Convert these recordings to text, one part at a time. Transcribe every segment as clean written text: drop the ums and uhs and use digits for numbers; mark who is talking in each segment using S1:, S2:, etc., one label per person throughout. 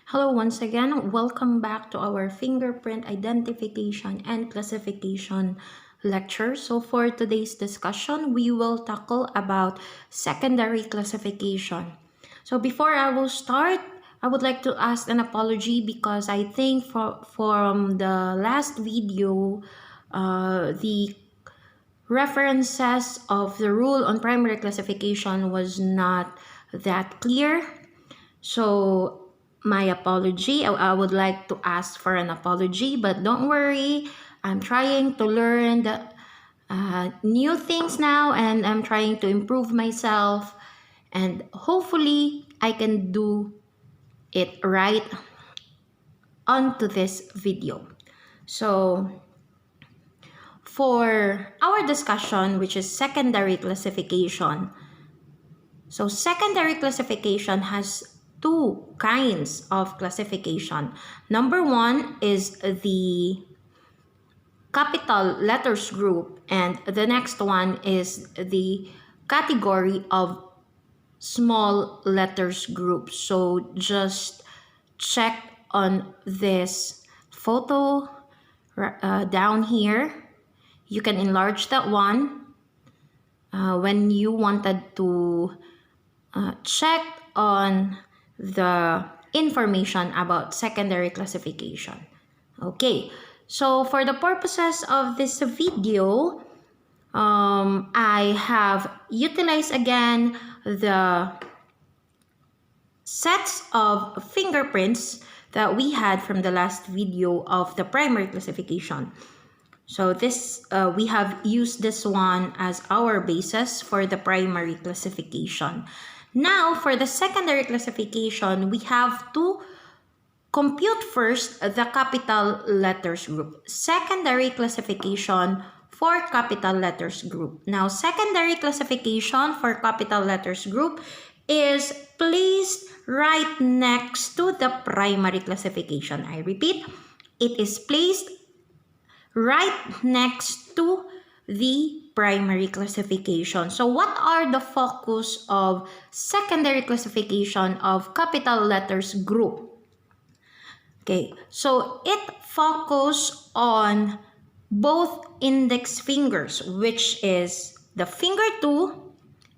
S1: Hello once again. Welcome back to our fingerprint identification and classification lecture. So for today's discussion, we will tackle about secondary classification. So before I will start, I would like to ask an apology because I think from the last video, the references of the rule on primary classification was not that clear. So my apology. I would like to ask for an apology, but don't worry. I'm trying to learn the new things now, and I'm trying to improve myself, and hopefully I can do it right onto this video. So for our discussion, which is secondary classification, so secondary classification has two kinds of classification. Number one is the capital letters group, and the next one is the category of small letters group. So just check on this photo down here. You can enlarge that one when you wanted to check on the information about secondary classification. Okay, so for the purposes of this video, I have utilized again the sets of fingerprints that we had from the last video of the primary classification. So this we have used this one as our basis for the primary classification. Now, for the secondary classification, we have to compute first the capital letters group. Secondary classification for capital letters group. Now, secondary classification for capital letters group is placed right next to the primary classification. I repeat, it is placed right next to the primary classification. So what are the focus of secondary classification of capital letters group? Okay, so it focus on both index fingers, which is the finger 2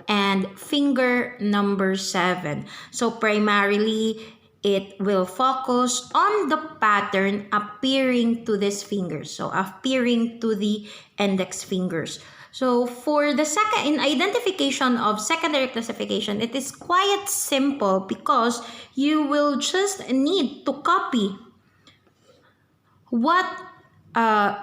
S1: and finger number 7. So primarily, it will focus on the pattern appearing to these fingers. So appearing to the index fingers. So for the second, in identification of secondary classification, it is quite simple because you will just need to copy what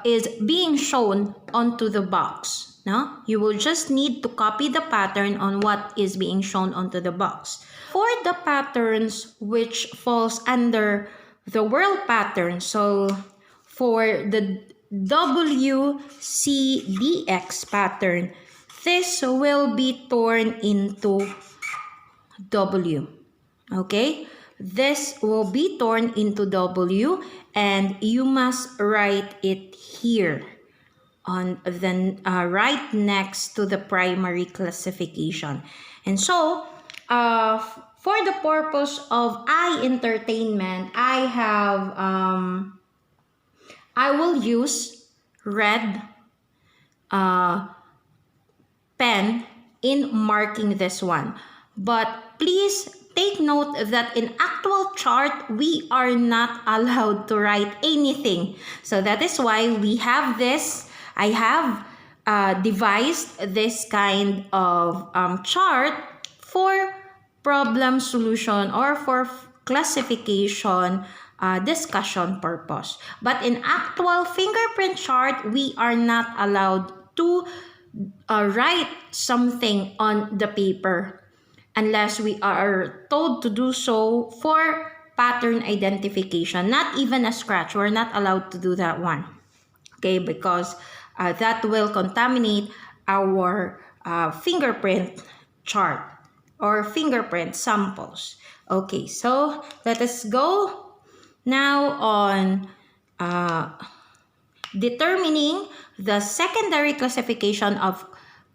S1: is being shown onto the box. No? You will just need to copy the pattern on what is being shown onto the box. For the patterns which falls under the world pattern, so for the WCDX pattern, this will be torn into W. Okay? This will be torn into W, and you must write it here on the right next to the primary classification. And so, for the purpose of eye entertainment, I will use red pen in marking this one. But please take note that in actual chart, we are not allowed to write anything. So that is why we have this. I have devised this kind of chart for problem solution or for classification discussion purpose. But in actual fingerprint chart, we are not allowed to write something on the paper unless we are told to do so for pattern identification. Not even a scratch. We're not allowed to do that one. Okay, because that will contaminate our fingerprint chart or fingerprint samples. Okay, so let us go now on determining the secondary classification of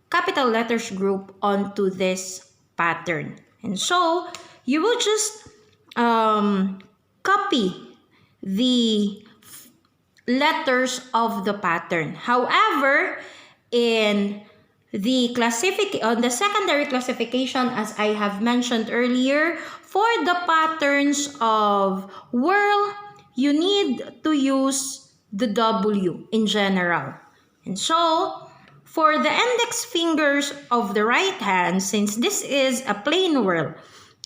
S1: capital letters group onto this pattern. And so you will just copy the letters of the pattern. However, in on the secondary classification, as I have mentioned earlier, for the patterns of whirl, you need to use the W in general. And so, for the index fingers of the right hand, since this is a plain whirl,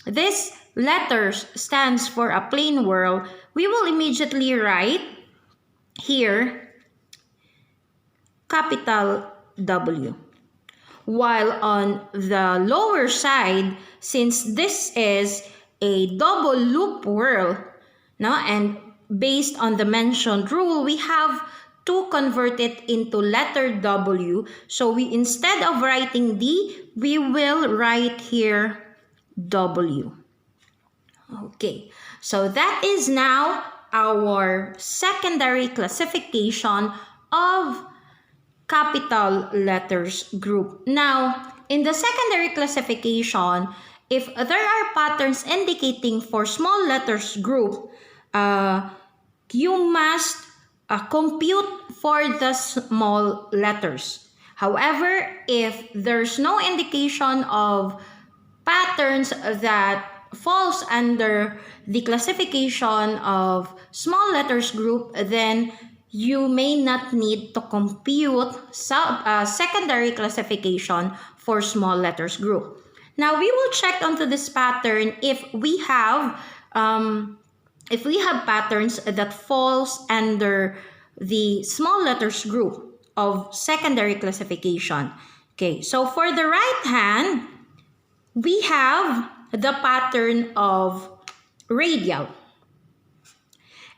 S1: this letters stands for a plain whirl, we will immediately write here capital W. While on the lower side, since this is a double loop whirl, no, and based on the mentioned rule, we have to convert it into letter W. So we, instead of writing D, we will write here W. Okay, so that is now our secondary classification of capital letters group. Now, in the secondary classification, if there are patterns indicating for small letters group, you must compute for the small letters. However, if there's no indication of patterns that falls under the classification of small letters group, then you may not need to compute secondary classification for small letters group. Now we will check onto this pattern if we have patterns that falls under the small letters group of secondary classification. Okay, so for the right hand, we have the pattern of radial.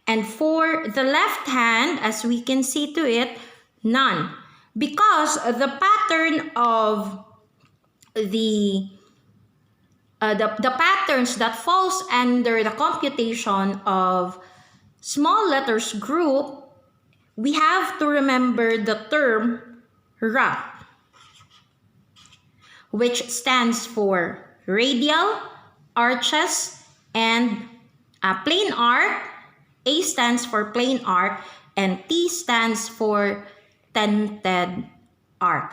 S1: And for the left hand, as we can see to it, none. Because the pattern of the patterns that falls under the computation of small letters group, we have to remember the term RA, which stands for radial, arches, and plain arc. A stands for plain arc, and T stands for tented arc.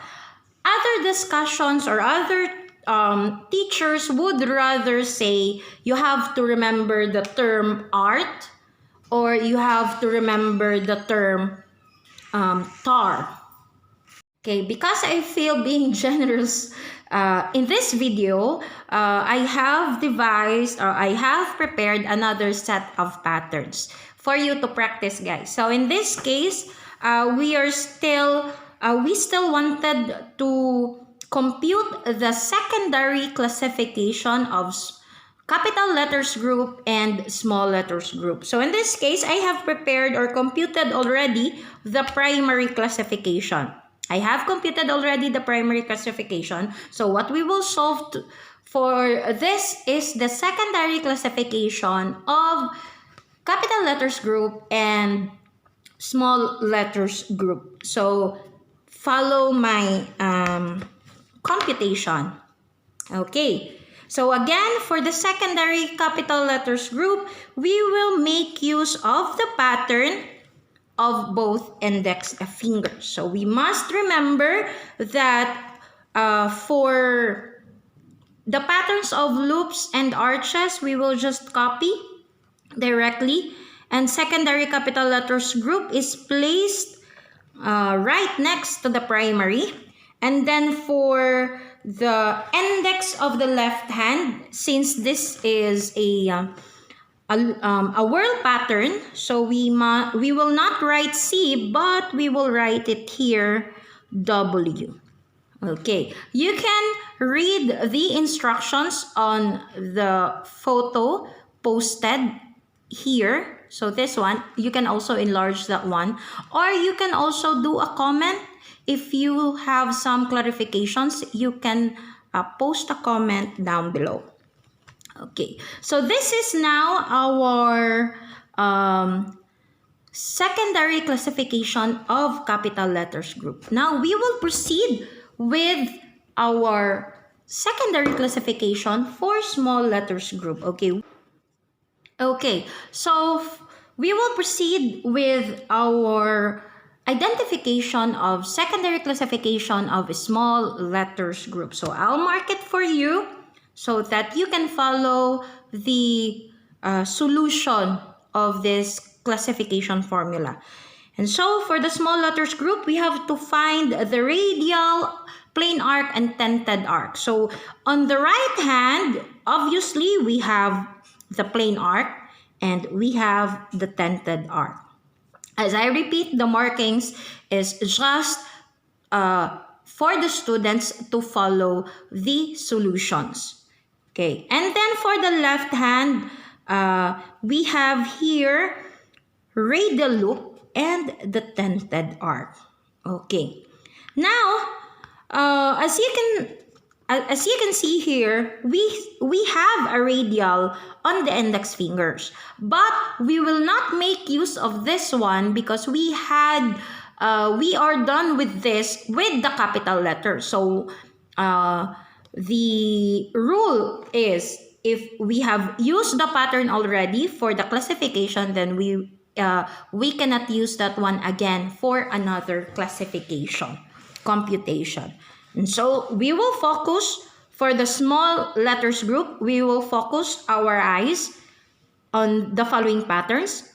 S1: Other discussions or other teachers would rather say you have to remember the term art, or you have to remember the term tar. Okay, because I feel being generous in this video, I have devised or I have prepared another set of patterns for you to practice, guys. So in this case, we still wanted to compute the secondary classification of capital letters group and small letters group. So in this case, I have prepared or computed already the primary classification. I have computed already the primary classification. So what we will solve for this is the secondary classification of capital letters group and small letters group. So follow my computation. Okay. So again, for the secondary capital letters group, we will make use of the pattern of both index fingers. So we must remember that for the patterns of loops and arches, we will just copy directly, and secondary capital letters group is placed right next to the primary. And then for the index of the left hand, since this is a whirl pattern, so we will not write C, but we will write it here W. Okay, you can read the instructions on the photo posted here. So this one, you can also enlarge that one, or you can also do a comment. If you have some clarifications, you can post a comment down below. Okay, so this is now our secondary classification of capital letters group. Now we will proceed with our secondary classification for small letters group. Okay, Okay, so we will proceed with our identification of secondary classification of small letters group. So I'll mark it for you so that you can follow the solution of this classification formula. And so for the small letters group, we have to find the radial, plain arc, and tented arc. So on the right hand, obviously we have the plain arc and we have the tented arc. As I repeat, the markings is just for the students to follow the solutions. Okay, and then for the left hand, we have here radial loop and the tented arc. Okay, now as you can see here, we have a radial on the index fingers, but we will not make use of this one because we are done with this with the capital letter. So the rule is, if we have used the pattern already for the classification, then we cannot use that one again for another classification computation. And so we will focus for the small letters group, we will focus our eyes on the following patterns.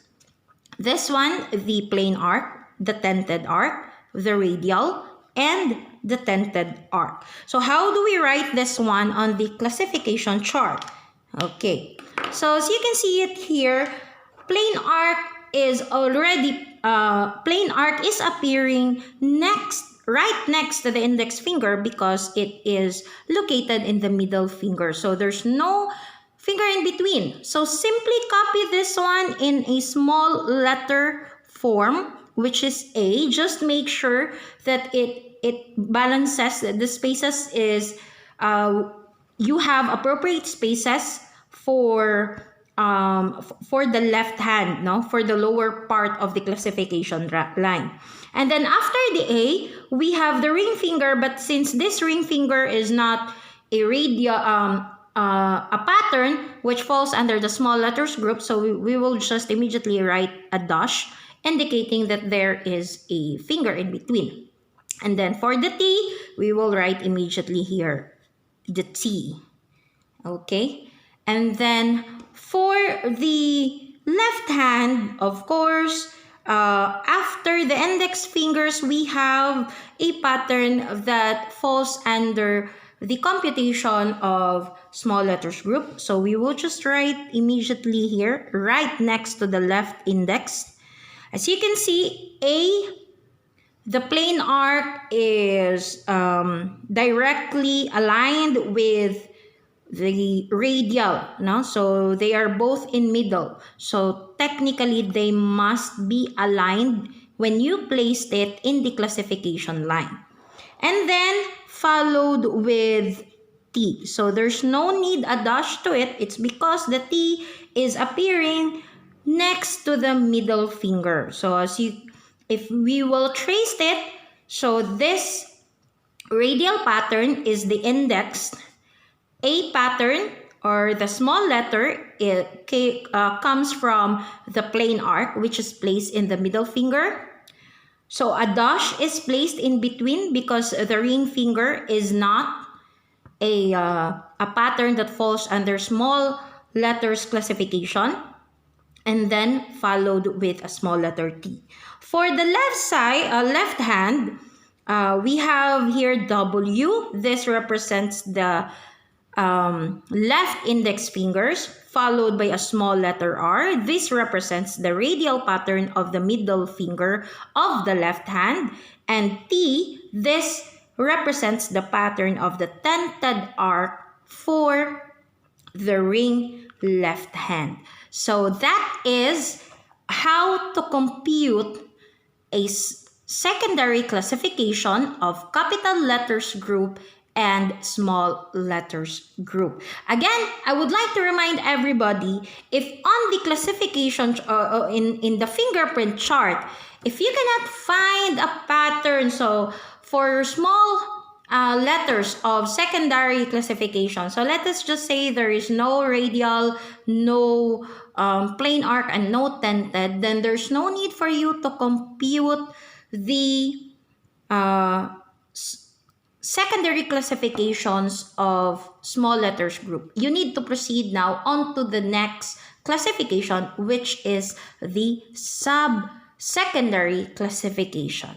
S1: This one, the plain arc, the tented arc, the radial, and the tented arc. So how do we write this one on the classification chart? Okay, so as you can see it here, plain arc is appearing right next to the index finger because it is located in the middle finger. So there's no finger in between. So simply copy this one in a small letter form, which is A. Just make sure that it balances the spaces, is you have appropriate spaces for the left hand, no, for the lower part of the classification line. And then after the A, we have the ring finger, but since this ring finger is not a pattern which falls under the small letters group, so we will just immediately write a dash indicating that there is a finger in between. And then for the T, we will write immediately here the T. Okay, and then for the left hand, of course, after the index fingers, we have a pattern that falls under the computation of small letters group. So we will just write immediately here, right next to the left index. As you can see, A, the plain arc is directly aligned with the radial, no? So they are both in middle. So technically, they must be aligned when you placed it in the classification line. And then followed with T. So there's no need a dash to it. It's because the T is appearing next to the middle finger. So if we will trace it, so this radial pattern is the index. A pattern, or the small letter, comes from the plain arc, which is placed in the middle finger. So a dash is placed in between because the ring finger is not a pattern that falls under small letters classification, and then followed with a small letter T. For the left side, left hand, we have here W. This represents the left index fingers, followed by a small letter R. This represents the radial pattern of the middle finger of the left hand. And T, this represents the pattern of the tented arc for the ring left hand. So that is how to compute a secondary classification of capital letters group and small letters group. Again, I would like to remind everybody, if on the classification in the fingerprint chart, if you cannot find a pattern, so for small letters of secondary classification. So let us just say there is no radial, no plain arc, and no tented. Then there's no need for you to compute the secondary classifications of small letters group. You need to proceed now on to the next classification, which is the sub-secondary classification.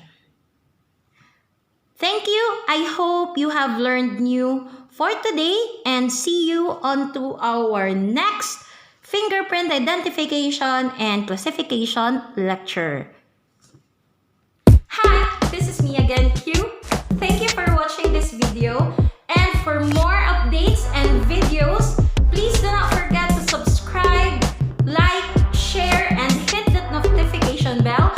S1: Thank you. I hope you have learned new for today, and see you on to our next fingerprint identification and classification lecture. Hi, this is me again, Q. Thank you for watching this video, and for more updates and videos, please do not forget to subscribe, like, share, and hit that notification bell